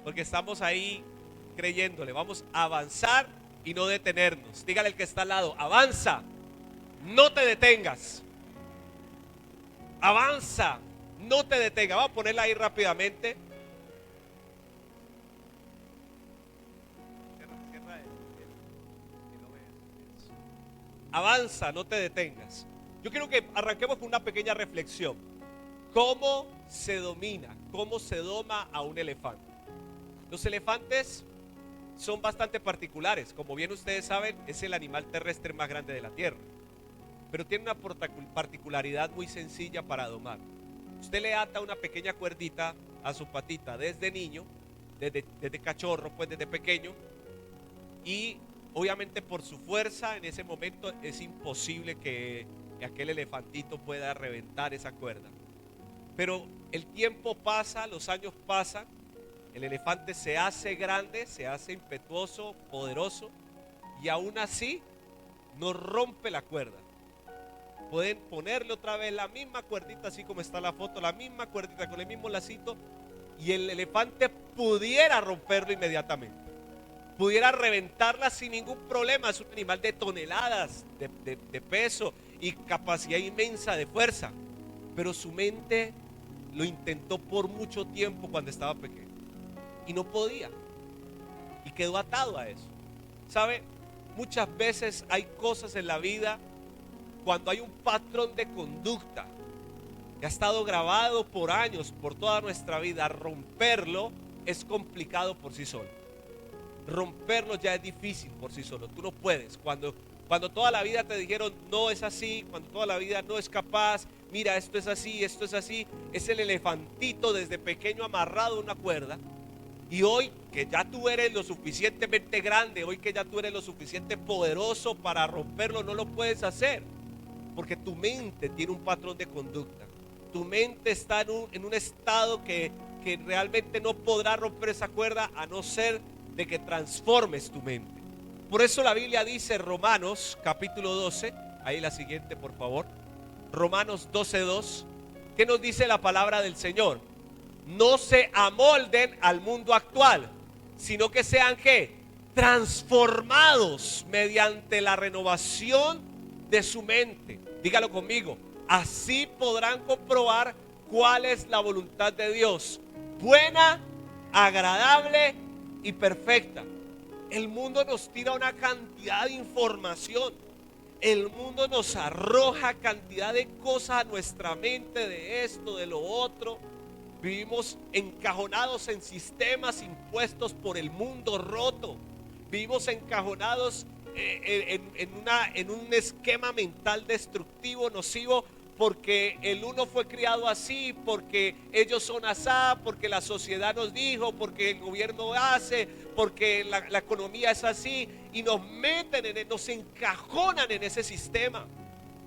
porque estamos ahí creyéndole. Vamos a avanzar y no detenernos. Dígale al que está al lado: avanza, no te detengas. Avanza, no te detengas. Vamos a ponerla ahí rápidamente. Avanza, no te detengas. Yo quiero que arranquemos con una pequeña reflexión. ¿Cómo se domina, cómo se doma a un elefante? Los elefantes son bastante particulares. Como bien ustedes saben, es el animal terrestre más grande de la tierra. Pero tiene una particularidad muy sencilla para domar. Usted le ata una pequeña cuerdita a su patita desde niño, desde cachorro, pues desde pequeño, y obviamente por su fuerza en ese momento es imposible que aquel elefantito pueda reventar esa cuerda. Pero el tiempo pasa, los años pasan, el elefante se hace grande, se hace impetuoso, poderoso, y aún así no rompe la cuerda. Pueden ponerle otra vez la misma cuerdita, así como está la foto, la misma cuerdita con el mismo lacito, y el elefante pudiera romperlo inmediatamente. Pudiera reventarla sin ningún problema. Es un animal de toneladas de peso y capacidad inmensa de fuerza. Pero su mente lo intentó por mucho tiempo cuando estaba pequeño y no podía, y quedó atado a eso. ¿Sabe? Muchas veces hay cosas en la vida, cuando hay un patrón de conducta que ha estado grabado por años, por toda nuestra vida, romperlo es complicado por sí solo. Romperlo ya es difícil por sí solo. Tú no puedes. Cuando toda la vida te dijeron no es así, cuando toda la vida no es capaz, mira, esto es así, es el elefantito desde pequeño amarrado a una cuerda. Y hoy que ya tú eres lo suficientemente grande, hoy que ya tú eres lo suficiente poderoso para romperlo, no lo puedes hacer, porque tu mente tiene un patrón de conducta. Tu mente está en un estado que realmente no podrá romper esa cuerda, a no ser de que transformes tu mente. Por eso la Biblia dice, Romanos capítulo 12, ahí la siguiente por favor, Romanos 12:2, ¿qué nos dice la palabra del Señor? No se amolden al mundo actual, sino que sean ¿qué? Transformados mediante la renovación de su mente. Dígalo conmigo: así podrán comprobar cuál es la voluntad de Dios, buena, agradable y perfecta. El mundo nos tira una cantidad de información. El mundo nos arroja cantidad de cosas a nuestra mente, de esto, de lo otro. Vivimos encajonados en sistemas impuestos por el mundo roto. Vivimos encajonados en un esquema mental destructivo, nocivo, porque el uno fue criado así, porque ellos son asá, porque la sociedad nos dijo, porque el gobierno hace, porque la economía es así, y nos meten nos encajonan en ese sistema.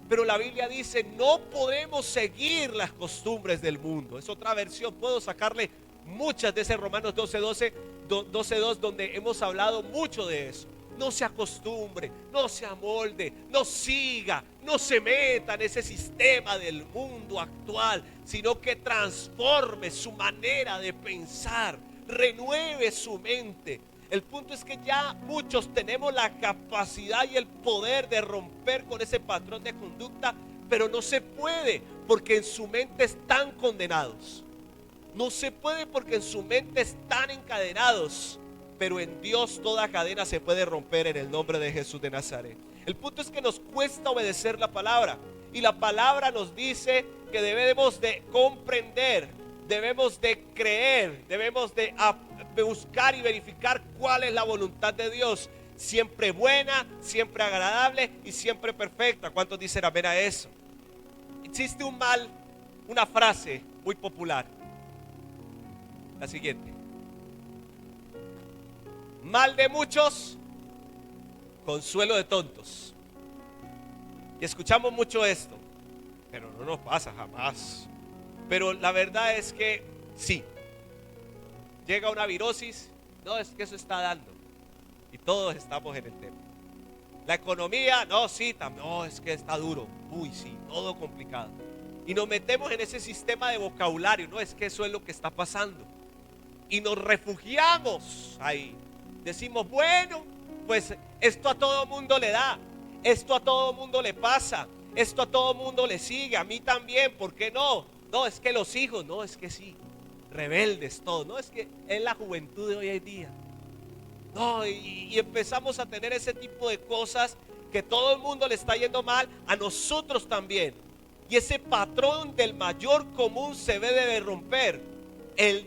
Pero la Biblia dice, no podemos seguir las costumbres del mundo. Es otra versión, puedo sacarle muchas de ese Romanos 12:2, donde hemos hablado mucho de eso. No se acostumbre, no se amolde, no siga, no se meta en ese sistema del mundo actual, sino que transforme su manera de pensar, renueve su mente. El punto es que ya muchos tenemos la capacidad y el poder de romper con ese patrón de conducta, pero no se puede porque en su mente están condenados. No se puede porque en su mente están encadenados. Pero en Dios toda cadena se puede romper en el nombre de Jesús de Nazaret. El punto es que nos cuesta obedecer la palabra. Y la palabra nos dice que debemos de comprender, debemos de creer, debemos de buscar y verificar cuál es la voluntad de Dios. Siempre buena, siempre agradable y siempre perfecta. ¿Cuántos dicen amén a eso? Existe una frase muy popular. La siguiente: mal de muchos, consuelo de tontos. Y escuchamos mucho esto, pero no nos pasa jamás. Pero la verdad es que sí. Llega una virosis, no, es que eso está dando. Y todos estamos en el tema. La economía, no, sí, no, es que está duro. Uy, sí, todo complicado. Y nos metemos en ese sistema de vocabulario, no, es que eso es lo que está pasando. y nos refugiamos ahí. Decimos, bueno, pues esto a todo mundo le da, esto a todo mundo le pasa, esto a todo mundo le sigue, a mí también, ¿por qué no? No, es que los hijos, no, es que sí, rebeldes todos, no, es que es la juventud de hoy en día. No, y empezamos a tener ese tipo de cosas que todo el mundo le está yendo mal, a nosotros también. Y ese patrón del mayor común se debe de romper. El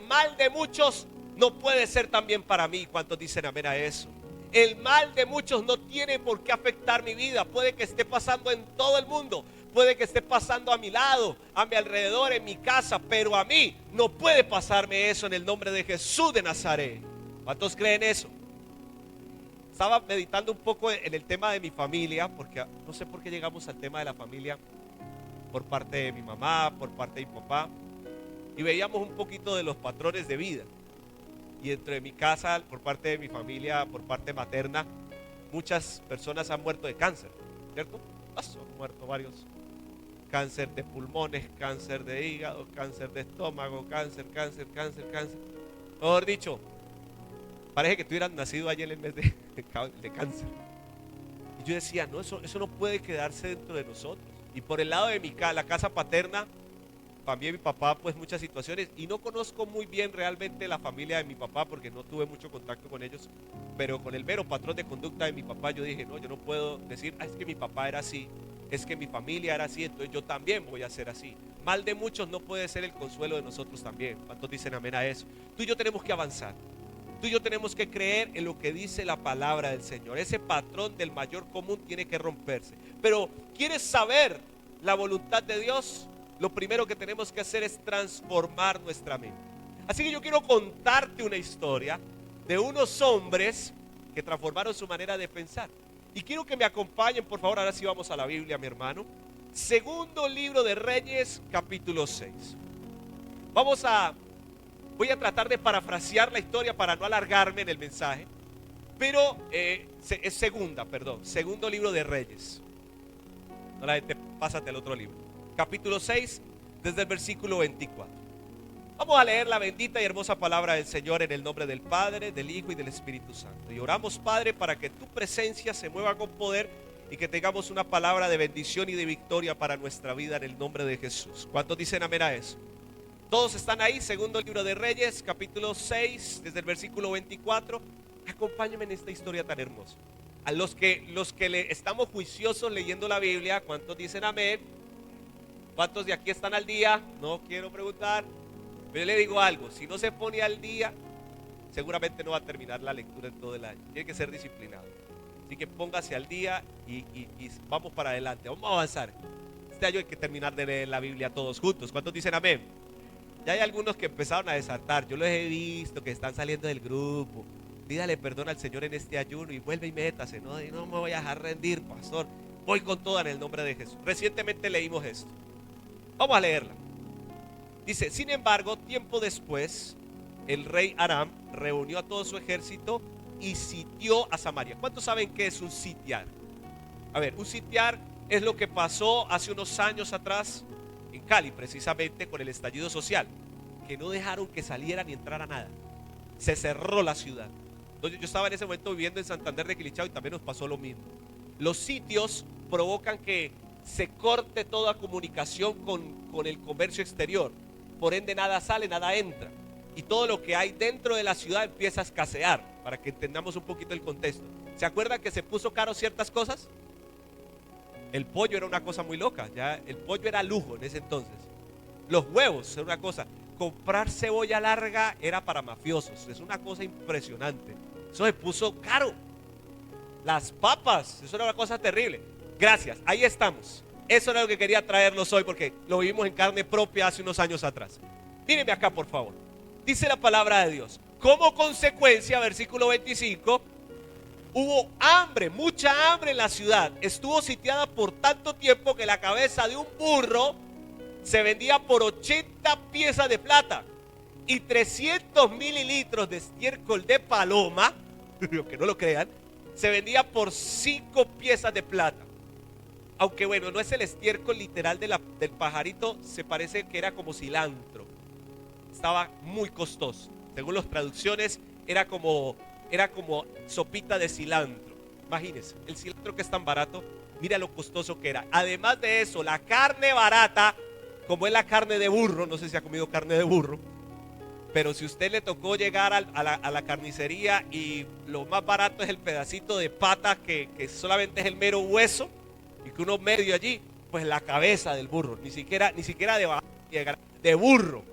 mal de muchos no puede ser también para mí. ¿Cuántos dicen amén a eso? El mal de muchos no tiene por qué afectar mi vida. Puede que esté pasando en todo el mundo, puede que esté pasando a mi lado, a mi alrededor, en mi casa, pero a mí no puede pasarme eso en el nombre de Jesús de Nazaret. ¿Cuántos creen eso? Estaba meditando un poco en el tema de mi familia, porque no sé por qué llegamos al tema de la familia por parte de mi mamá, por parte de mi papá, y veíamos un poquito de los patrones de vida. Y dentro de mi casa, por parte de mi familia, por parte materna, muchas personas han muerto de cáncer, ¿cierto? Han muerto varios. Cáncer de pulmones, cáncer de hígado, cáncer de estómago, cáncer. Mejor dicho, parece que tuvieran nacido ayer en el mes de cáncer. Y yo decía, no, eso no puede quedarse dentro de nosotros. Y por el lado de la casa paterna, también mi papá, pues muchas situaciones, y no conozco muy bien realmente la familia de mi papá porque no tuve mucho contacto con ellos, pero con el mero patrón de conducta de mi papá yo dije, no, yo no puedo decir, es que mi papá era así, es que mi familia era así, entonces yo también voy a ser así. Mal de muchos no puede ser el consuelo de nosotros también. ¿Cuántos dicen amén a eso? Tú y yo tenemos que avanzar. Tú y yo tenemos que creer en lo que dice la palabra del Señor. Ese patrón del mayor común tiene que romperse. Pero ¿quieres saber la voluntad de Dios? Lo primero que tenemos que hacer es transformar nuestra mente. Así que yo quiero contarte una historia de unos hombres que transformaron su manera de pensar. Y quiero que me acompañen, por favor, ahora sí vamos a la Biblia, mi hermano. Segundo libro de Reyes, capítulo 6. Voy a tratar de parafrasear la historia para no alargarme en el mensaje. Pero es segundo libro de Reyes. No la gente, pásate al otro libro. Capítulo 6, desde el versículo 24. Vamos a leer la bendita y hermosa palabra del Señor en el nombre del Padre, del Hijo y del Espíritu Santo. Y oramos, Padre, para que tu presencia se mueva con poder y que tengamos una palabra de bendición y de victoria para nuestra vida en el nombre de Jesús. ¿Cuántos dicen amén a eso? Todos están ahí, segundo libro de Reyes, capítulo 6, desde el versículo 24. Acompáñenme en esta historia tan hermosa. A los que estamos juiciosos leyendo la Biblia, ¿cuántos dicen amén? ¿Cuántos de aquí están al día? No quiero preguntar. Pero yo le digo algo, si no se pone al día, seguramente no va a terminar la lectura en todo el año. Tiene que ser disciplinado. Así que póngase al día y vamos para adelante. Vamos a avanzar. Este año hay que terminar de leer la Biblia todos juntos. ¿Cuántos dicen amén? Ya hay algunos que empezaron a desertar. Yo los he visto que están saliendo del grupo. Pídale perdón al Señor en este ayuno y vuelve y métase. No me voy a dejar rendir, pastor. Voy con toda en el nombre de Jesús. Recientemente leímos esto. Vamos a leerla. Dice, sin embargo, tiempo después, el rey Aram reunió a todo su ejército y sitió a Samaria. ¿Cuántos saben qué es un sitiar? A ver, un sitiar es lo que pasó hace unos años atrás en Cali, precisamente con el estallido social, que no dejaron que saliera ni entrara nada. Se cerró la ciudad. Entonces, yo estaba en ese momento viviendo en Santander de Quilichao y también nos pasó lo mismo. Los sitios provocan que se corte toda comunicación con el comercio exterior. Por ende nada sale, nada entra. Y todo lo que hay dentro de la ciudad empieza a escasear, para que entendamos un poquito el contexto. ¿Se acuerdan que se puso caro ciertas cosas? El pollo era una cosa muy loca, ya el pollo era lujo en ese entonces. Los huevos era una cosa. Comprar cebolla larga era para mafiosos, es una cosa impresionante. Eso se puso caro. Las papas, eso era una cosa terrible. Gracias, ahí estamos. Eso era lo que quería traerlos hoy porque lo vivimos en carne propia hace unos años atrás. Mírenme acá, por favor. Dice la palabra de Dios. Como consecuencia, versículo 25, hubo hambre, mucha hambre en la ciudad. Estuvo sitiada por tanto tiempo que la cabeza de un burro se vendía por 80 piezas de plata y 300 mililitros de estiércol de paloma, que no lo crean, se vendía por 5 piezas de plata. Aunque bueno, no es el estiércol literal del pajarito, se parece que era como cilantro. Estaba muy costoso. Según las traducciones, era como sopita de cilantro. Imagínense, el cilantro que es tan barato, mira lo costoso que era. Además de eso, la carne barata, como es la carne de burro, no sé si ha comido carne de burro, pero si usted le tocó llegar a la carnicería y lo más barato es el pedacito de pata que solamente es el mero hueso y que uno medio allí, pues la cabeza del burro, ni siquiera de burro.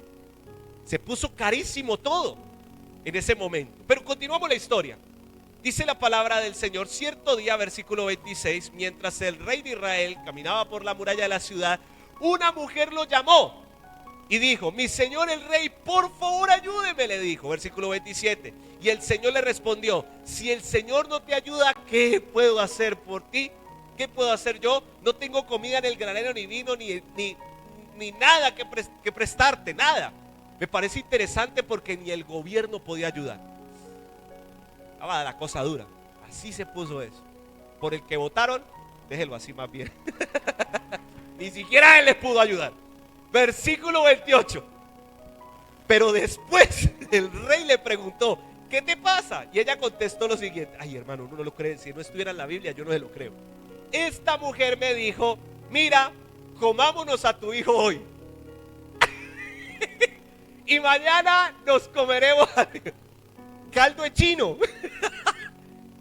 Se puso carísimo todo en ese momento. Pero continuamos la historia. Dice la palabra del Señor: cierto día, versículo 26, mientras el rey de Israel caminaba por la muralla de la ciudad, una mujer lo llamó y dijo: mi señor el rey, por favor ayúdeme, le dijo. Versículo 27. Y el Señor le respondió: si el Señor no te ayuda, ¿qué puedo hacer por ti? ¿Qué puedo hacer yo? No tengo comida en el granero, ni vino, ni nada que prestarte, nada. Me parece interesante porque ni el gobierno podía ayudar. Estaba la cosa dura. Así se puso eso. Por el que votaron, déjelo así más bien. Ni siquiera él les pudo ayudar. Versículo 28. Pero después el rey le preguntó: ¿qué te pasa? Y ella contestó lo siguiente: ay, hermano, uno no lo cree. Si no estuviera en la Biblia, yo no se lo creo. Esta mujer me dijo: mira, comámonos a tu hijo hoy y mañana nos comeremos caldo de chino,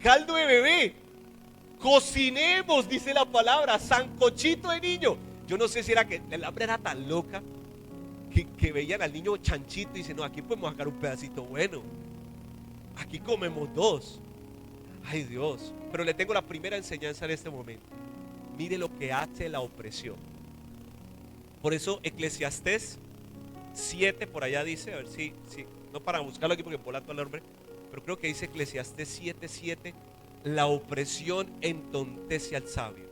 caldo de bebé, cocinemos, dice la palabra, sancochito de niño. Yo no sé si era que el hambre era tan loca que veían al niño chanchito y dicen: no, aquí podemos sacar un pedacito bueno, aquí comemos dos. Ay, Dios. Pero le tengo la primera enseñanza en este momento. Mire lo que hace la opresión. Por eso Eclesiastés 7 por allá dice, a ver si no para buscarlo aquí porque volato al hombre, pero creo que dice Eclesiastés 7:7: la opresión entontece al sabio.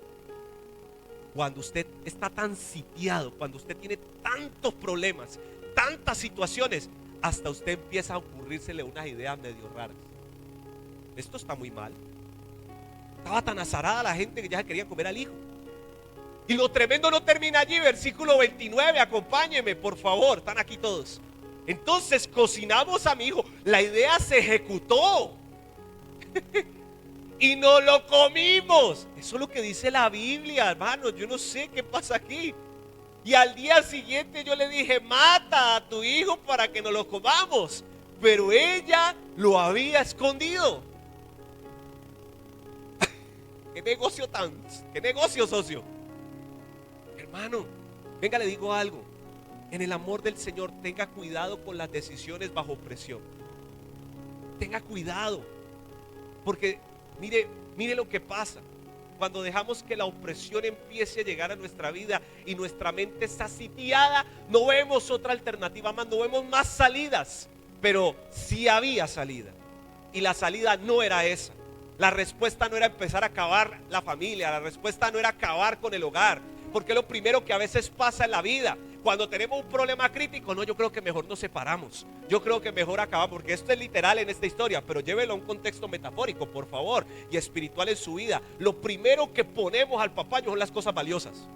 Cuando usted está tan sitiado, cuando usted tiene tantos problemas, tantas situaciones, hasta usted empieza a ocurrírsele unas ideas medio raras. Esto está muy mal. Estaba tan azarada la gente que ya se quería comer al hijo. Y lo tremendo no termina allí. Versículo 29, acompáñenme por favor, están aquí todos. Entonces cocinamos a mi hijo. La idea se ejecutó y no lo comimos. Eso es lo que dice la Biblia, hermanos. Yo no sé qué pasa aquí. Y al día siguiente yo le dije: mata a tu hijo para que nos lo comamos. Pero ella lo había escondido. ¿Qué negocio, socio? Hermano, venga, le digo algo. En el amor del Señor, tenga cuidado con las decisiones bajo presión. Tenga cuidado. Porque mire lo que pasa. Cuando dejamos que la opresión empiece a llegar a nuestra vida y nuestra mente está sitiada, no vemos otra alternativa más, no vemos más salidas. Pero sí había salida. Y la salida no era esa. La respuesta no era empezar a acabar la familia. La respuesta no era acabar con el hogar. Porque es lo primero que a veces pasa en la vida. Cuando tenemos un problema crítico, no, yo creo que mejor nos separamos. Yo creo que mejor acabamos. Porque esto es literal en esta historia, pero llévelo a un contexto metafórico, por favor, y espiritual en su vida. Lo primero que ponemos al papayo son las cosas valiosas.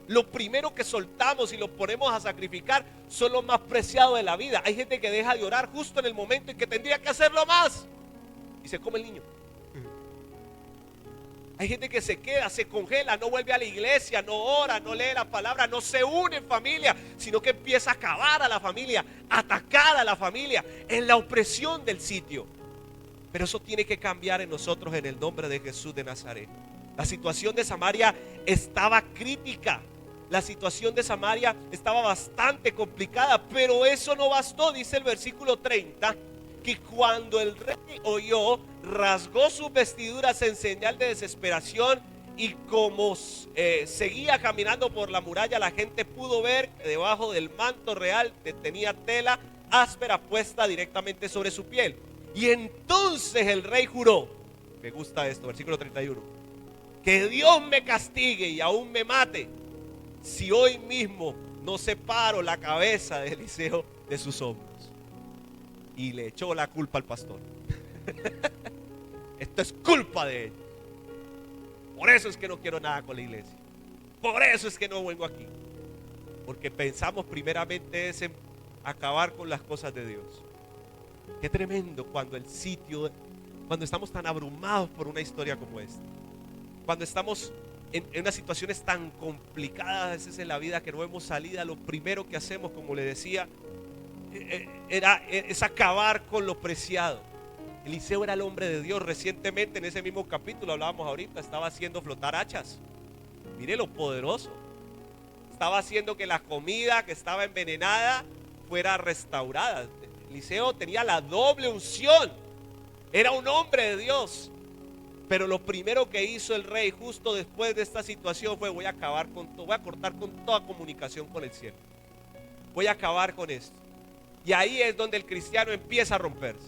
Lo primero que soltamos y lo ponemos a sacrificar son lo más preciado de la vida. Hay gente que deja de orar justo en el momento en que tendría que hacerlo más y se come el niño. Hay gente que se queda, se congela, no vuelve a la iglesia, no ora, no lee la palabra, no se une en familia, sino que empieza a acabar a la familia, a atacar a la familia en la opresión del sitio. Pero eso tiene que cambiar en nosotros en el nombre de Jesús de Nazaret. La situación de Samaria estaba crítica. La situación de Samaria estaba bastante complicada, pero eso no bastó. Dice el versículo 30 que cuando el rey oyó, rasgó sus vestiduras en señal de desesperación, y como seguía caminando por la muralla, la gente pudo ver que debajo del manto real tenía tela áspera puesta directamente sobre su piel. Y entonces el rey juró, me gusta esto, versículo 31, que Dios me castigue y aún me mate si hoy mismo no separo la cabeza de Eliseo de sus hombros. Y le echó la culpa al pastor. Esto es culpa de él. Por eso es que no quiero nada con la iglesia. Por eso es que no vengo aquí. Porque pensamos primeramente es en acabar con las cosas de Dios. Qué tremendo cuando estamos tan abrumados por una historia como esta. Cuando estamos en unas situaciones tan complicadas a veces en la vida que no vemos salida, lo primero que hacemos, como le decía, es acabar con lo preciado. Eliseo era el hombre de Dios. Recientemente en ese mismo capítulo, hablábamos ahorita, estaba haciendo flotar hachas. Mire lo poderoso. Estaba haciendo que la comida que estaba envenenada fuera restaurada. Eliseo tenía la doble unción. Era un hombre de Dios. Pero lo primero que hizo el rey justo después de esta situación fue: voy a cortar con toda comunicación con el cielo. Voy a acabar con esto. Y ahí es donde el cristiano empieza a romperse.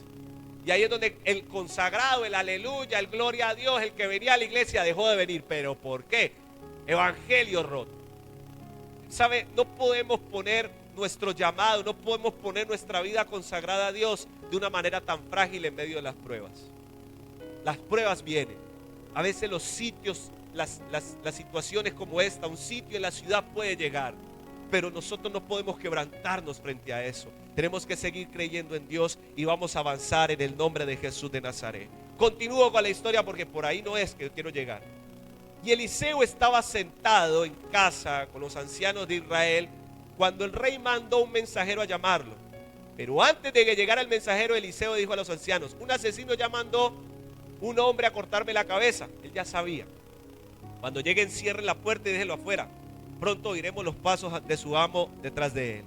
Y ahí es donde el consagrado, el aleluya, el gloria a Dios, el que venía a la iglesia dejó de venir. ¿Pero por qué? Evangelio roto. ¿Sabe? No podemos poner nuestro llamado, no podemos poner nuestra vida consagrada a Dios de una manera tan frágil en medio de las pruebas. Las pruebas vienen. A veces los sitios, las situaciones como esta, un sitio en la ciudad puede llegar, pero nosotros no podemos quebrantarnos frente a eso. Tenemos que seguir creyendo en Dios y vamos a avanzar en el nombre de Jesús de Nazaret. Continúo con la historia porque por ahí no es que quiero llegar. Y Eliseo estaba sentado en casa con los ancianos de Israel cuando el rey mandó un mensajero a llamarlo. Pero antes de que llegara el mensajero, Eliseo dijo a los ancianos: un asesino ya mandó un hombre a cortarme la cabeza. Él ya sabía. Cuando lleguen, cierren la puerta y déjenlo afuera. Pronto oiremos los pasos de su amo detrás de él.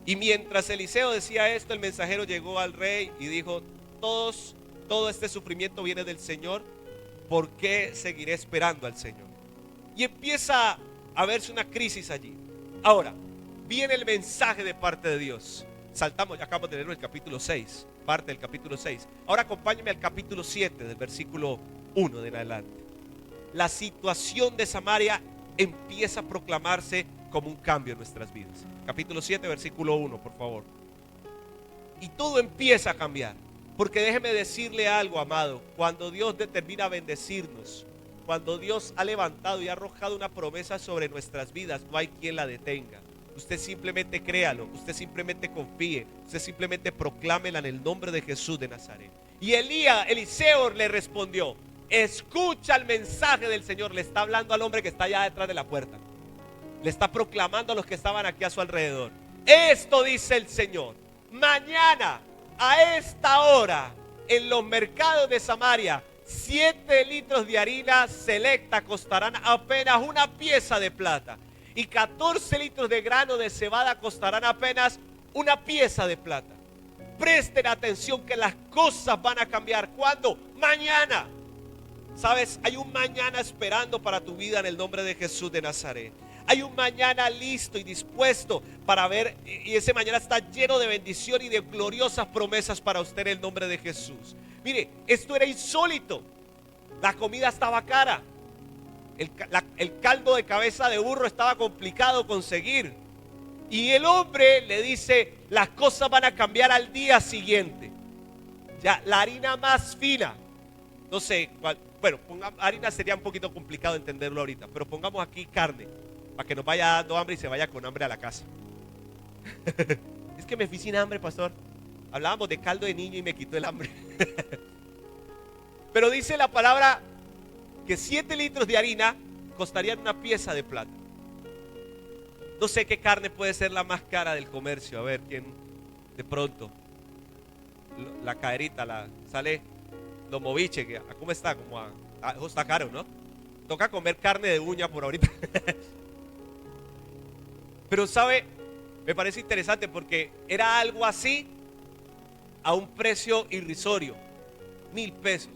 Y mientras Eliseo decía esto, el mensajero llegó al rey y dijo: todo este sufrimiento viene del Señor. ¿Por qué seguiré esperando al Señor? Y empieza a verse una crisis allí. Ahora, viene el mensaje de parte de Dios. Saltamos, ya acabamos de leer el capítulo 6, parte del capítulo 6. Ahora acompáñenme al capítulo 7, del versículo 1 de en adelante. La situación de Samaria empieza a proclamarse como un cambio en nuestras vidas. Capítulo 7, versículo 1, por favor. Y todo empieza a cambiar. Porque déjeme decirle algo, amado: cuando Dios determina bendecirnos, cuando Dios ha levantado y ha arrojado una promesa sobre nuestras vidas, no hay quien la detenga. Usted simplemente créalo, usted simplemente confíe, usted simplemente proclámela en el nombre de Jesús de Nazaret. Y Eliseo le respondió: escucha el mensaje del Señor. Le está hablando al hombre que está allá detrás de la puerta. Le está proclamando a los que estaban aquí a su alrededor. Esto dice el Señor: mañana a esta hora en los mercados de Samaria 7 litros de harina selecta costarán apenas una pieza de plata, y 14 litros de grano de cebada costarán apenas una pieza de plata. Presten atención que las cosas van a cambiar. ¿Cuándo? Mañana. ¿Sabes? Hay un mañana esperando para tu vida en el nombre de Jesús de Nazaret. Hay un mañana listo y dispuesto para ver, y ese mañana está lleno de bendición y de gloriosas promesas para usted en el nombre de Jesús. Mire, esto era insólito. La comida estaba cara. El caldo de cabeza de burro estaba complicado conseguir. Y el hombre le dice: las cosas van a cambiar al día siguiente. Ya, la harina más fina, no sé, bueno, harina sería un poquito complicado entenderlo ahorita, pero pongamos aquí carne, para que nos vaya dando hambre y se vaya con hambre a la casa. Es que me fui sin hambre, pastor. Hablábamos de caldo de niño y me quitó el hambre. Pero dice la palabra que 7 litros de harina costarían una pieza de plata. No sé qué carne puede ser la más cara del comercio. A ver, quién de pronto. La caderita, sale lomoviche, que ¿cómo está? Está caro, ¿no? Toca comer carne de uña por ahorita. Pero sabe, me parece interesante porque era algo así a un precio irrisorio. 1,000 pesos,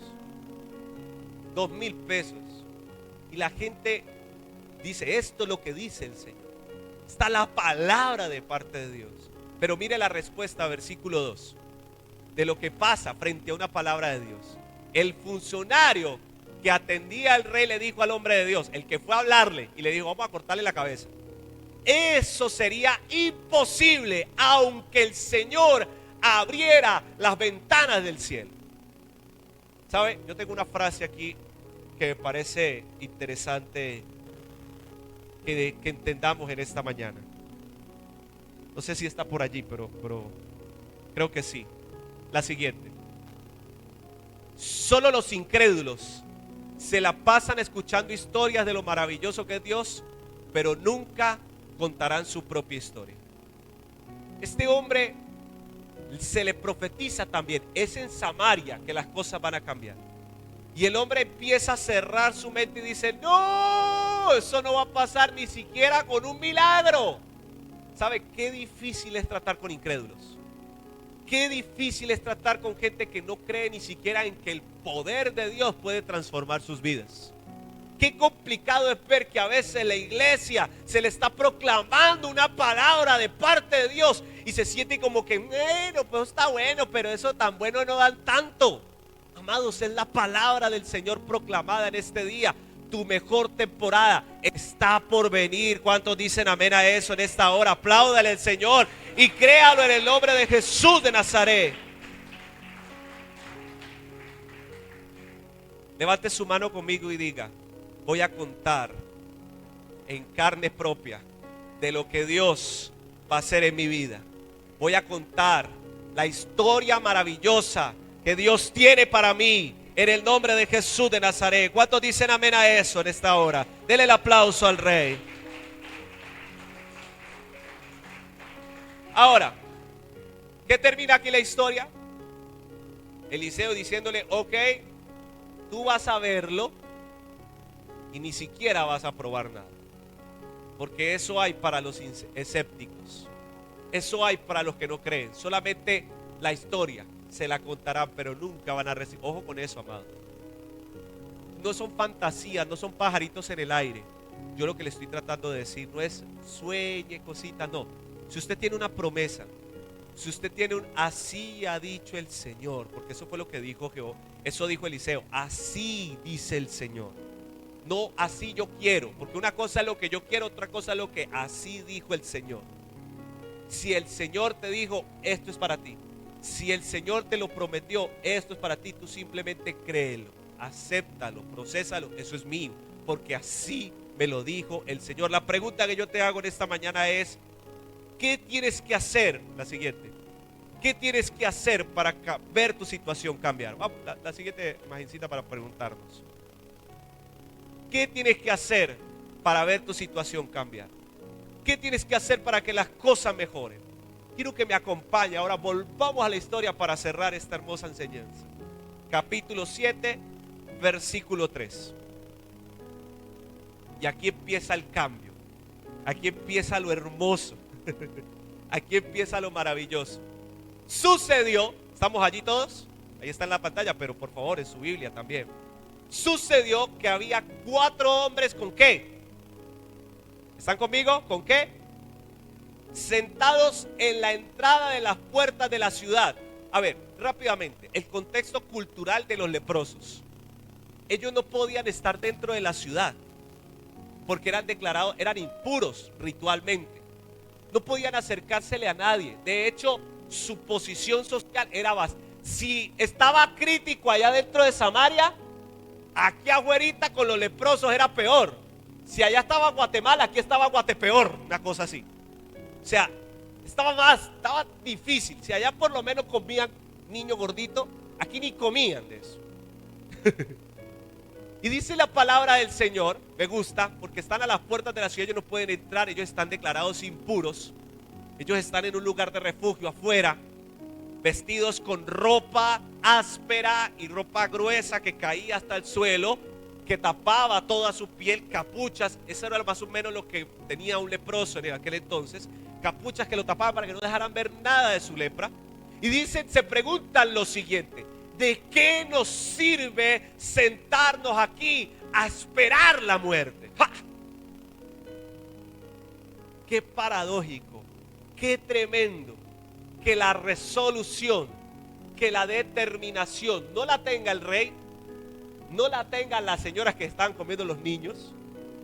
2,000 pesos. Y la gente dice: esto es lo que dice el Señor. Está la palabra de parte de Dios. Pero mire la respuesta, versículo 2, de lo que pasa frente a una palabra de Dios. El funcionario que atendía al rey le dijo al hombre de Dios, el que fue a hablarle, y le dijo: vamos a cortarle la cabeza. Eso sería imposible aunque el Señor abriera las ventanas del cielo. ¿Sabe? Yo tengo una frase aquí que me parece interesante que entendamos en esta mañana. No sé si está por allí, pero creo que sí. la siguiente. Solo los incrédulos se la pasan escuchando historias de lo maravilloso que es Dios, pero nunca contarán su propia historia. Este hombre se le profetiza también, es en Samaria que las cosas van a cambiar. Y el hombre empieza a cerrar su mente y dice, no, eso no va a pasar ni siquiera con un milagro. ¿Sabe qué difícil es tratar con incrédulos? Qué difícil es tratar con gente que no cree ni siquiera en que el poder de Dios puede transformar sus vidas. Qué complicado es ver que a veces la iglesia se le está proclamando una palabra de parte de Dios y se siente como que, bueno, pues está bueno, pero eso tan bueno no dan tanto. Amados, es la palabra del Señor proclamada en este día. Tu mejor temporada está por venir. ¿Cuántos dicen amén a eso en esta hora? Apláudale al Señor y créalo en el nombre de Jesús de Nazaret. Levante su mano conmigo y diga, voy a contar en carne propia de lo que Dios va a hacer en mi vida. Voy a contar la historia maravillosa que Dios tiene para mí en el nombre de Jesús de Nazaret. ¿Cuántos dicen amén a eso en esta hora? Denle el aplauso al Rey. Ahora, ¿qué termina aquí la historia? Eliseo diciéndole, ok, tú vas a verlo y ni siquiera vas a probar nada. Porque eso hay para los escépticos. Eso hay para los que no creen. Solamente la historia se la contarán, pero nunca van a recibir. Ojo con eso, amado. No son fantasías, no son pajaritos en el aire. Yo lo que le estoy tratando de decir no es sueñe cositas, no. Si usted tiene una promesa, si usted tiene un así ha dicho el Señor, porque eso fue lo que dijo Jehová, eso dijo Eliseo, así dice el Señor. No así yo quiero, porque una cosa es lo que yo quiero, otra cosa es lo que así dijo el Señor. Si el Señor te dijo, esto es para ti. Si el Señor te lo prometió, esto es para ti, tú simplemente créelo, acéptalo, procésalo, eso es mío, porque así me lo dijo el Señor. La pregunta que yo te hago en esta mañana es, ¿qué tienes que hacer? La siguiente, ¿qué tienes que hacer para ver tu situación cambiar? Vamos, la siguiente imagencita para preguntarnos. ¿Qué tienes que hacer para ver tu situación cambiar? ¿Qué tienes que hacer para que las cosas mejoren? Quiero que me acompañe. Ahora volvamos a la historia para cerrar esta hermosa enseñanza. Capítulo 7, versículo 3. Y aquí empieza el cambio. Aquí empieza lo hermoso. Aquí empieza lo maravilloso. Sucedió, ¿estamos allí todos? Ahí está en la pantalla, pero por favor en su Biblia también. Sucedió que había 4 hombres ¿con qué? ¿Están conmigo? ¿Con qué? Sentados en la entrada de las puertas de la ciudad. A ver, rápidamente, el contexto cultural de los leprosos. Ellos no podían estar dentro de la ciudad porque eran declarados, eran impuros ritualmente. No podían acercársele a nadie. De hecho, su posición social era bastante. Si estaba crítico allá dentro de Samaria, aquí afuera con los leprosos era peor. Si allá estaba Guatemala, aquí estaba Guatepeor, una cosa así. O sea, estaba difícil. Si allá por lo menos comían niño gordito, aquí ni comían de eso. Y dice la palabra del Señor, me gusta, porque están a las puertas de la ciudad, ellos no pueden entrar, ellos están declarados impuros. Ellos están en un lugar de refugio afuera, vestidos con ropa áspera y ropa gruesa que caía hasta el suelo, que tapaba toda su piel, capuchas. Eso era más o menos lo que tenía un leproso en aquel entonces, capuchas que lo tapaban para que no dejaran ver nada de su lepra. Y dicen, se preguntan lo siguiente: ¿de qué nos sirve sentarnos aquí a esperar la muerte? ¡Ja! Qué paradójico, qué tremendo que la resolución, que la determinación no la tenga el rey, no la tengan las señoras que están comiendo los niños,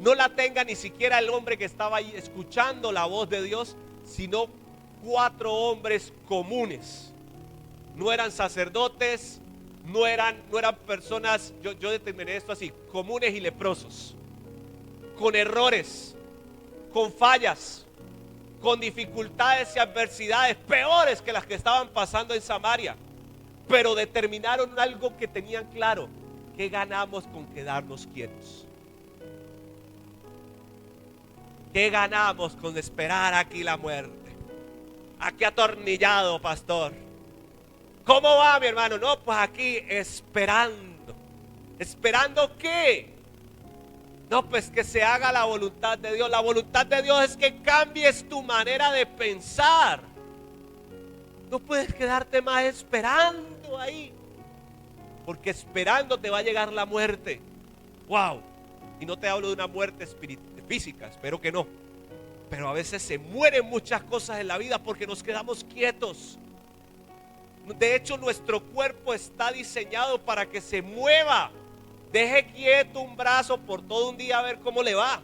no la tenga ni siquiera el hombre que estaba ahí escuchando la voz de Dios, sino 4 hombres comunes. No eran sacerdotes, no eran personas, yo determiné esto así, comunes y leprosos, con errores, con fallas, con dificultades y adversidades peores que las que estaban pasando en Samaria. pero determinaron algo que tenían claro: ¿qué ganamos con quedarnos quietos? ¿Qué ganamos con esperar aquí la muerte? Aquí atornillado, pastor. ¿Cómo va, mi hermano? No, pues aquí esperando. ¿Esperando qué? No, pues que se haga la voluntad de Dios. La voluntad de Dios es que cambies tu manera de pensar. No puedes quedarte más esperando ahí, porque esperando te va a llegar la muerte. Wow. Y no te hablo de una muerte física, espero que no. Pero a veces se mueren muchas cosas en la vida porque nos quedamos quietos. De hecho, nuestro cuerpo está diseñado para que se mueva. Deje quieto un brazo por todo un día a ver cómo le va.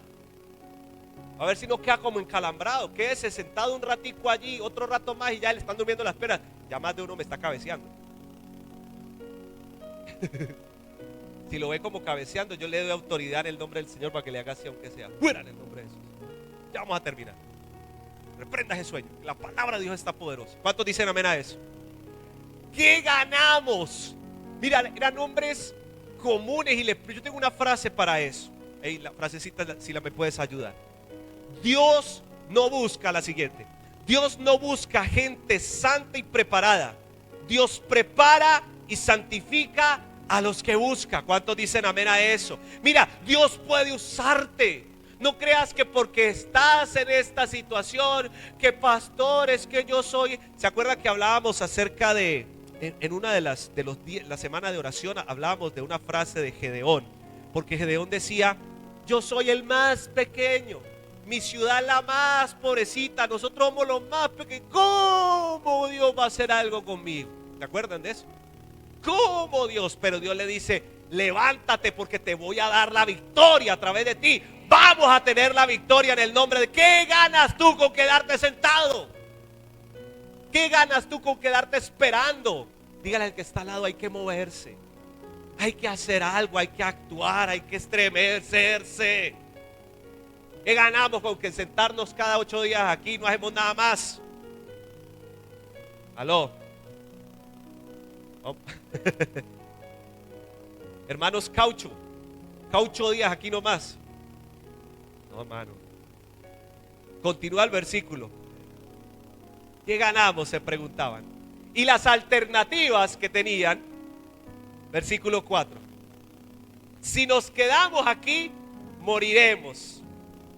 A ver si no queda como encalambrado. Quédese sentado un ratico allí, otro rato más y ya le están durmiendo las piernas. Ya más de uno me está cabeceando. Si lo ve como cabeceando, yo le doy autoridad en el nombre del Señor para que le haga así, aunque sea fuera, en el nombre de Jesús. Ya vamos a terminar. Reprenda ese sueño. La palabra de Dios está poderosa. ¿Cuántos dicen amén a eso? ¿Qué ganamos? Mira, eran hombres comunes y yo tengo una frase para eso. Hey, la frasecita, si la me puedes ayudar. Dios no busca la siguiente: Dios no busca gente santa y preparada. Dios prepara y santifica a los que busca. ¿Cuántos dicen amén a eso? Mira, Dios puede usarte. No creas que porque estás en esta situación, que pastor, es que yo soy. ¿Se acuerda que hablábamos acerca de, en una de la semana de oración, hablábamos de una frase de Gedeón? Porque Gedeón decía: yo soy el más pequeño, mi ciudad la más pobrecita, nosotros somos los más pequeños. ¿Cómo Dios va a hacer algo conmigo? ¿Se acuerdan de eso? ¿Cómo Dios? Pero Dios le dice: levántate porque te voy a dar la victoria a través de ti. Vamos a tener la victoria en el nombre de... ¿Qué ganas tú con quedarte sentado? ¿Qué ganas tú con quedarte esperando? Dígale al que está al lado: hay que moverse, hay que hacer algo, hay que actuar, hay que estremecerse. ¿Qué ganamos con que sentarnos cada 8 días aquí? No hacemos nada más. ¿Aló? Oh. Hermanos, caucho días aquí nomás. No, hermano. Continúa el versículo. ¿Qué ganamos?, se preguntaban. Y las alternativas que tenían. Versículo 4. Si nos quedamos aquí, moriremos.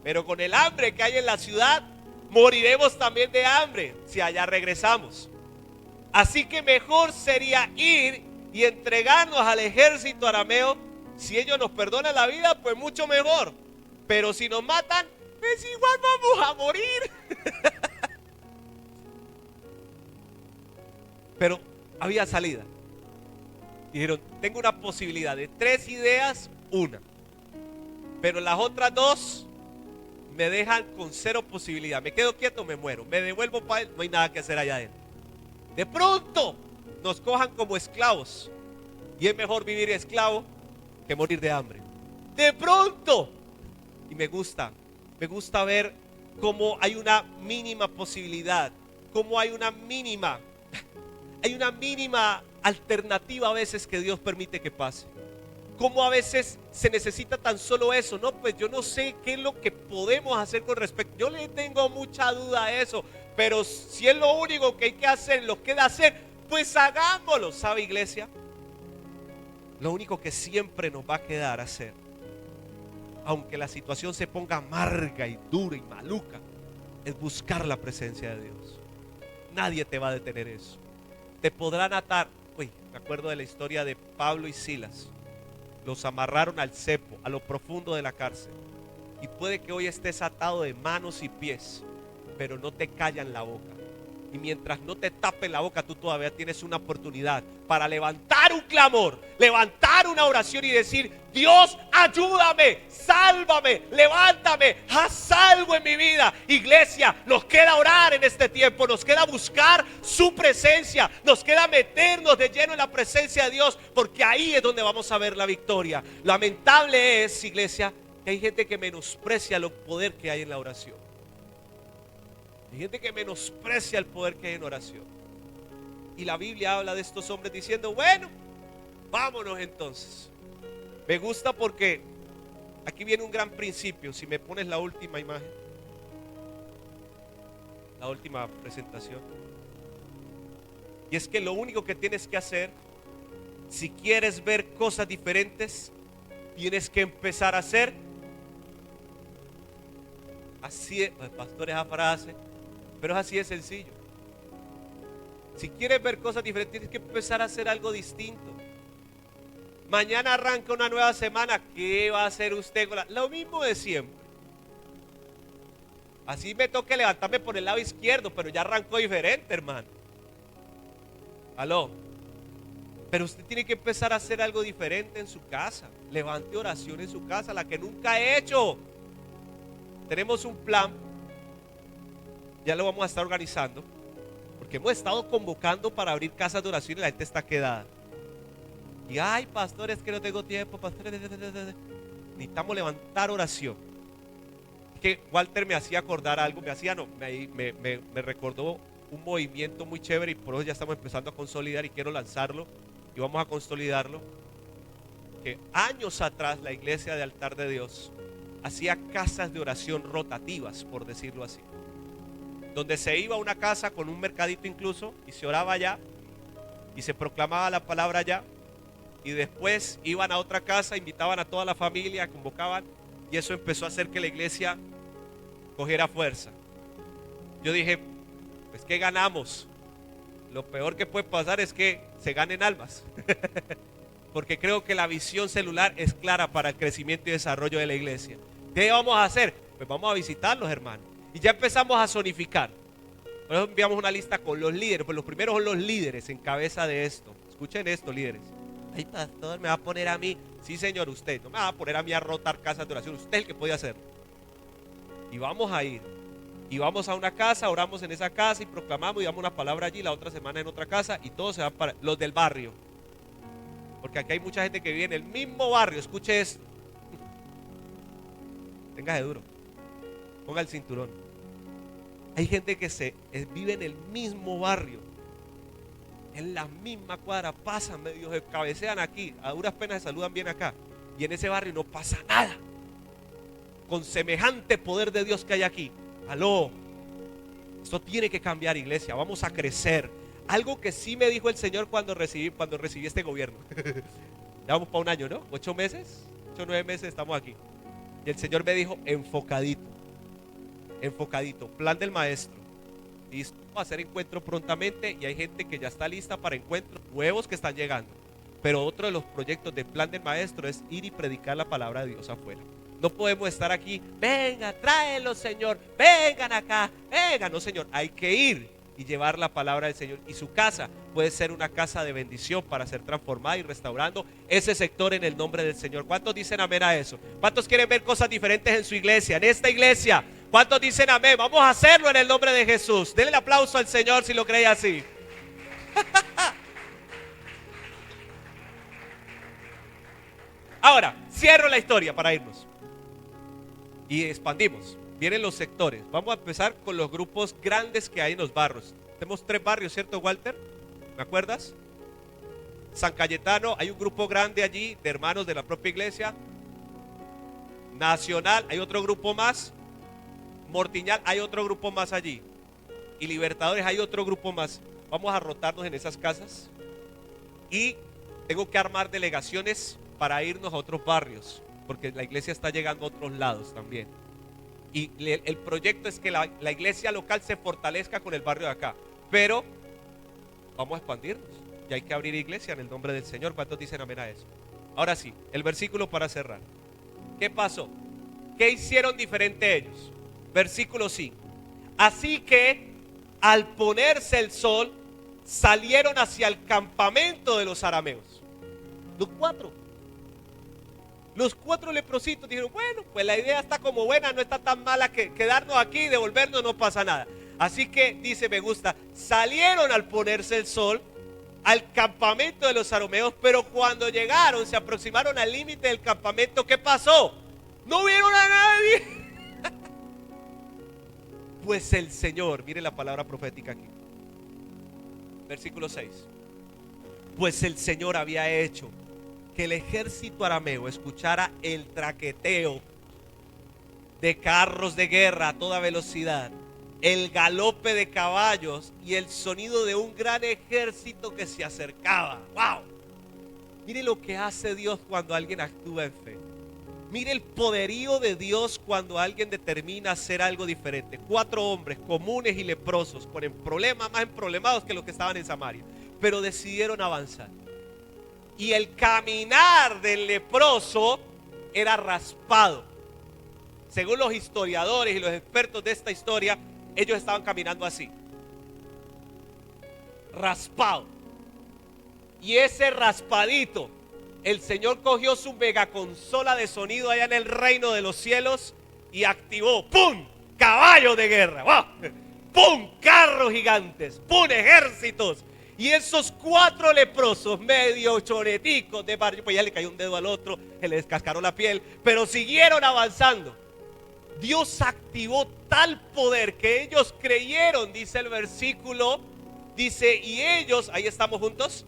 Pero con el hambre que hay en la ciudad, moriremos también de hambre si allá regresamos. Así que mejor sería ir y entregarnos al ejército arameo. Si ellos nos perdonan la vida, pues mucho mejor. Pero si nos matan, pues igual vamos a morir. Pero había salida. Dijeron: tengo una posibilidad de 3 ideas, una. Pero las otras 2 me dejan con 0 posibilidad. Me quedo quieto, me muero. Me devuelvo para él, no hay nada que hacer allá adentro. De pronto nos cojan como esclavos, y es mejor vivir esclavo que morir de hambre. De pronto. Y me gusta ver cómo hay una mínima posibilidad, cómo hay una mínima alternativa a veces que Dios permite que pase. Cómo a veces se necesita tan solo eso. No, pues yo no sé qué es lo que podemos hacer con respecto. Yo le tengo mucha duda a eso, pero si es lo único que hay que hacer, lo queda hacer, pues hagámoslo. ¿Sabe, iglesia? Lo único que siempre nos va a quedar hacer, aunque la situación se ponga amarga y dura y maluca, es buscar la presencia de Dios. Nadie te va a detener eso. Te podrán atar. Uy, me acuerdo de la historia de Pablo y Silas. Los amarraron al cepo, a lo profundo de la cárcel. Y puede que hoy estés atado de manos y pies, pero no te callan la boca. Y mientras no te tapen la boca, tú todavía tienes una oportunidad para levantar un clamor, levantar una oración y decir: Dios, ayúdame, sálvame, levántame, haz algo en mi vida. Iglesia, nos queda orar en este tiempo, nos queda buscar su presencia, nos queda meternos de lleno en la presencia de Dios, porque ahí es donde vamos a ver la victoria. Lamentable es, iglesia, que hay gente que menosprecia el poder que hay en la oración. Hay gente que menosprecia el poder que hay en oración. Y la Biblia habla de estos hombres diciendo, bueno, vámonos entonces. Me gusta porque aquí viene un gran principio. Si me pones la última imagen, la última presentación. Y es que lo único que tienes que hacer, si quieres ver cosas diferentes, tienes que empezar a hacer. Así es, pastor, esa frase, pero es así de sencillo. Si quieres ver cosas diferentes, tienes que empezar a hacer algo distinto. Mañana arranca una nueva semana. ¿Qué va a hacer usted con lo mismo de siempre? Así me toque levantarme por el lado izquierdo, pero ya arrancó diferente, hermano. Aló. Pero usted tiene que empezar a hacer algo diferente en su casa. Levante oración en su casa, la que nunca ha hecho. Tenemos un plan. Ya lo vamos a estar organizando, porque hemos estado convocando para abrir casas de oración y la gente está quedada. Y ay, pastores, que no tengo tiempo, pastores. Necesitamos levantar oración. Que Walter me hacía acordar algo, me recordó un movimiento muy chévere, y por eso ya estamos empezando a consolidar y quiero lanzarlo y vamos a consolidarlo. Que años atrás la iglesia de Altar de Dios hacía casas de oración rotativas, por decirlo así, donde se iba a una casa con un mercadito incluso y se oraba allá y se proclamaba la palabra allá, y después iban a otra casa, invitaban a toda la familia, convocaban, y eso empezó a hacer que la iglesia cogiera fuerza. Yo dije, pues ¿qué ganamos? Lo peor que puede pasar es que se ganen almas. Porque creo que la visión celular es clara para el crecimiento y desarrollo de la iglesia. ¿Qué vamos a hacer? Pues vamos a visitarlos, hermanos. Y ya empezamos a zonificar. Por eso enviamos una lista con los líderes. Pues los primeros son los líderes en cabeza de esto. Escuchen esto, líderes. Ay, pastor, me va a poner a mí. Sí, señor, usted. No me va a poner a mí a rotar casas de oración. Usted es el que puede hacerlo. Y vamos a ir. Y vamos a una casa, oramos en esa casa y proclamamos y damos una palabra allí, la otra semana en otra casa, y todos se van para los del barrio. Porque aquí hay mucha gente que vive en el mismo barrio. Escuche esto. Téngase duro. Ponga el cinturón. Hay gente que vive en el mismo barrio, en la misma cuadra, pasan, medio se cabecean aquí, a duras penas se saludan bien acá, y en ese barrio no pasa nada, con semejante poder de Dios que hay aquí. Aló, esto tiene que cambiar, iglesia, vamos a crecer. Algo que sí me dijo el Señor cuando recibí este gobierno. Ya vamos para un año, ¿no? 8 meses, 8 o 9 meses estamos aquí. Y el Señor me dijo, enfocadito, plan del maestro. Y vamos a hacer encuentro prontamente, y hay gente que ya está lista para encuentros nuevos que están llegando. Pero otro de los proyectos del plan del maestro es ir y predicar la palabra de Dios afuera. No podemos estar aquí, venga, tráelo, Señor, vengan acá, vengan. No, Señor, hay que ir y llevar la palabra del Señor. Y su casa puede ser una casa de bendición para ser transformada y restaurando ese sector en el nombre del Señor. ¿Cuántos dicen amén a eso? ¿Cuántos quieren ver cosas diferentes en su iglesia, en esta iglesia? ¿Cuántos dicen amén? Vamos a hacerlo en el nombre de Jesús. Denle el aplauso al Señor si lo cree así. Ahora, cierro la historia para irnos. Y expandimos. Vienen los sectores. Vamos a empezar con los grupos grandes que hay en los barrios. Tenemos 3 barrios, ¿cierto, Walter? ¿Me acuerdas? San Cayetano, hay un grupo grande allí de hermanos de la propia iglesia. Nacional, hay otro grupo más. Mortiñal, hay otro grupo más allí. Y Libertadores, hay otro grupo más. Vamos a rotarnos en esas casas. Y tengo que armar delegaciones para irnos a otros barrios, porque la iglesia está llegando a otros lados también. Y el proyecto es que la iglesia local se fortalezca con el barrio de acá. Pero vamos a expandirnos y hay que abrir iglesia en el nombre del Señor. ¿Cuántos dicen amén a eso? Ahora sí, el versículo para cerrar. ¿Qué pasó? ¿Qué hicieron diferente ellos? Versículo 5. Así que al ponerse el sol, salieron hacia el campamento de los arameos. Los cuatro leprositos dijeron, bueno, pues la idea está como buena, no está tan mala que quedarnos aquí y devolvernos, no pasa nada. Así que, dice, me gusta, salieron al ponerse el sol al campamento de los arameos, pero cuando llegaron, se aproximaron al límite del campamento, ¿qué pasó? No vieron a nadie. Pues el Señor, mire la palabra profética aquí, Versículo 6. Pues el Señor había hecho que el ejército arameo escuchara el traqueteo de carros de guerra a toda velocidad, el galope de caballos y el sonido de un gran ejército que se acercaba. ¡Wow! Mire lo que hace Dios cuando alguien actúa en fe. Mire el poderío de Dios cuando alguien determina hacer algo diferente. 4 hombres comunes y leprosos, con problemas más emproblemados que los que estaban en Samaria, pero decidieron avanzar. Y el caminar del leproso era raspado. Según los historiadores y los expertos de esta historia, ellos estaban caminando así, raspado. Y ese raspadito, el Señor cogió su megaconsola de sonido allá en el reino de los cielos y activó, ¡pum!, caballos de guerra, ¡wow!, ¡pum!, carros gigantes, ¡pum!, ejércitos. Y esos 4 leprosos medio choreticos de barrio, pues ya le cayó un dedo al otro, se le descascaró la piel, pero siguieron avanzando. Dios activó tal poder que ellos creyeron, dice el versículo, dice, y ellos, ahí estamos juntos,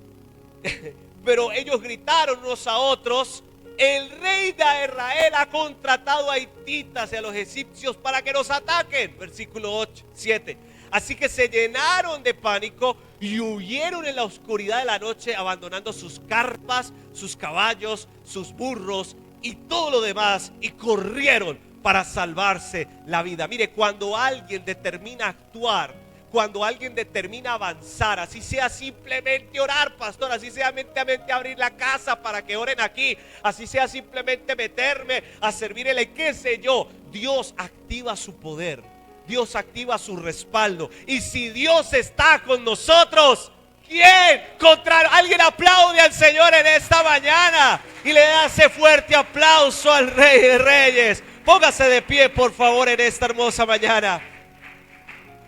pero ellos gritaron unos a otros, el rey de Israel ha contratado a hititas y a los egipcios para que nos ataquen. Versículo 7. Así que se llenaron de pánico y huyeron en la oscuridad de la noche, abandonando sus carpas, sus caballos, sus burros y todo lo demás, y corrieron para salvarse la vida. Mire, cuando alguien determina actuar, cuando alguien determina avanzar, así sea simplemente orar, pastor, así sea mente abrir la casa para que oren aquí, así sea simplemente meterme a servirle, qué sé yo, Dios activa su poder, Dios activa su respaldo. Y si Dios está con nosotros, ¿quién contra? Alguien aplaude al Señor en esta mañana y le da ese fuerte aplauso al Rey de Reyes. Póngase de pie, por favor, en esta hermosa mañana.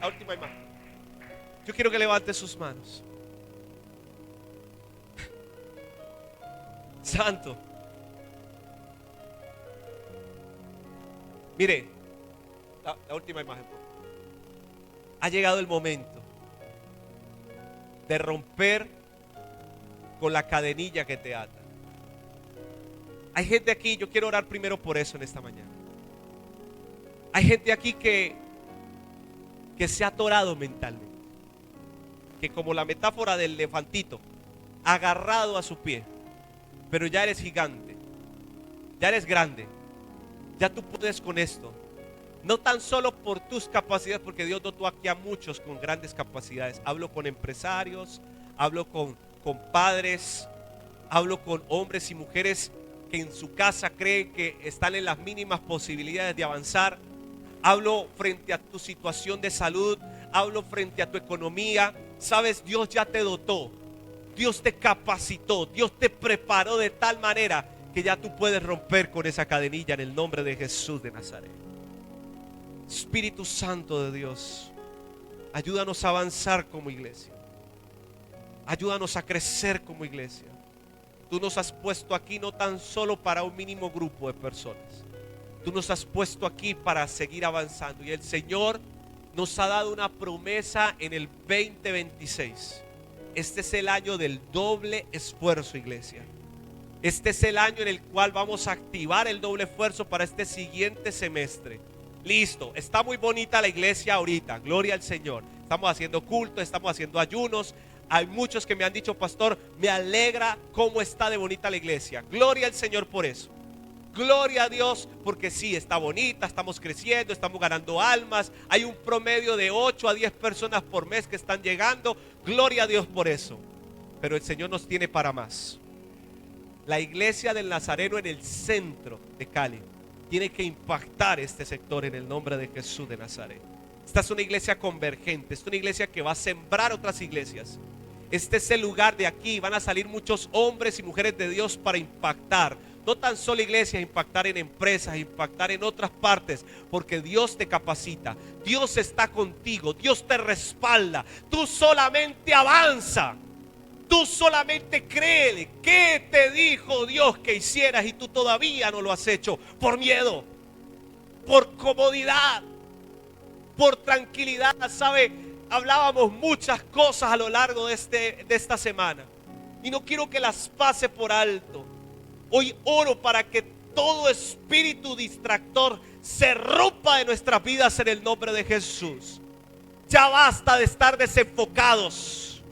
La última imagen. Yo quiero que levante sus manos. Santo. Mire, la última imagen. Ha llegado el momento de romper con la cadenilla que te ata. Hay gente aquí, yo quiero orar primero por eso en esta mañana. Hay gente aquí que se ha atorado mentalmente, que como la metáfora del elefantito, agarrado a su pie, pero ya eres gigante, ya eres grande, ya tú puedes con esto. No tan solo por tus capacidades, porque Dios dotó aquí a muchos con grandes capacidades. Hablo con empresarios, hablo con padres, hablo con hombres y mujeres que en su casa creen que están en las mínimas posibilidades de avanzar. Hablo frente a tu situación de salud, hablo frente a tu economía. Sabes, Dios ya te dotó, Dios te capacitó, Dios te preparó de tal manera que ya tú puedes romper con esa cadenilla en el nombre de Jesús de Nazaret. Espíritu Santo de Dios, ayúdanos a avanzar como iglesia, ayúdanos a crecer como iglesia. Tú nos has puesto aquí no tan solo para un mínimo grupo de personas, tú nos has puesto aquí para seguir avanzando. Y el Señor nos ha dado una promesa en el 2026. Este es el año del doble esfuerzo, iglesia. Este es el año en el cual vamos a activar el doble esfuerzo para este siguiente semestre. Listo, está muy bonita la iglesia ahorita, gloria al Señor. Estamos haciendo culto, estamos haciendo ayunos. Hay muchos que me han dicho, pastor, me alegra cómo está de bonita la iglesia. Gloria al Señor por eso. Gloria a Dios, porque sí, está bonita, estamos creciendo, estamos ganando almas. Hay un promedio de 8 a 10 personas por mes que están llegando. Gloria a Dios por eso. Pero el Señor nos tiene para más. La iglesia del Nazareno en el centro de Cali tiene que impactar este sector en el nombre de Jesús de Nazaret. Esta es una iglesia convergente, es una iglesia que va a sembrar otras iglesias. Este es el lugar de aquí, van a salir muchos hombres y mujeres de Dios para impactar. No tan solo iglesias, impactar en empresas, impactar en otras partes, porque Dios te capacita, Dios está contigo, Dios te respalda. Tú solamente avanza, tú solamente créele. ¿Qué te dijo Dios que hicieras y tú todavía no lo has hecho? Por miedo, por comodidad, por tranquilidad. ¿Sabe? hablábamos muchas cosas a lo largo de esta semana y no quiero que las pase por alto. Hoy oro para que todo espíritu distractor se rompa de nuestras vidas en el nombre de Jesús. Ya basta de estar desenfocados.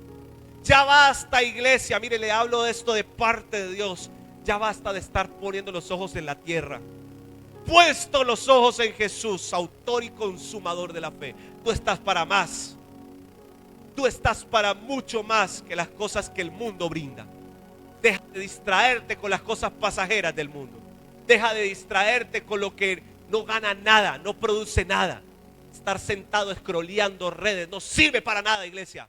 Ya basta, iglesia. Mire, le hablo de esto de parte de Dios. Ya basta de estar poniendo los ojos en la tierra. Puesto los ojos en Jesús, autor y consumador de la fe. Tú estás para más. Tú estás para mucho más que las cosas que el mundo brinda. Deja de distraerte con las cosas pasajeras del mundo. Deja de distraerte con lo que no gana nada, no produce nada. Estar sentado scrolleando redes no sirve para nada, iglesia.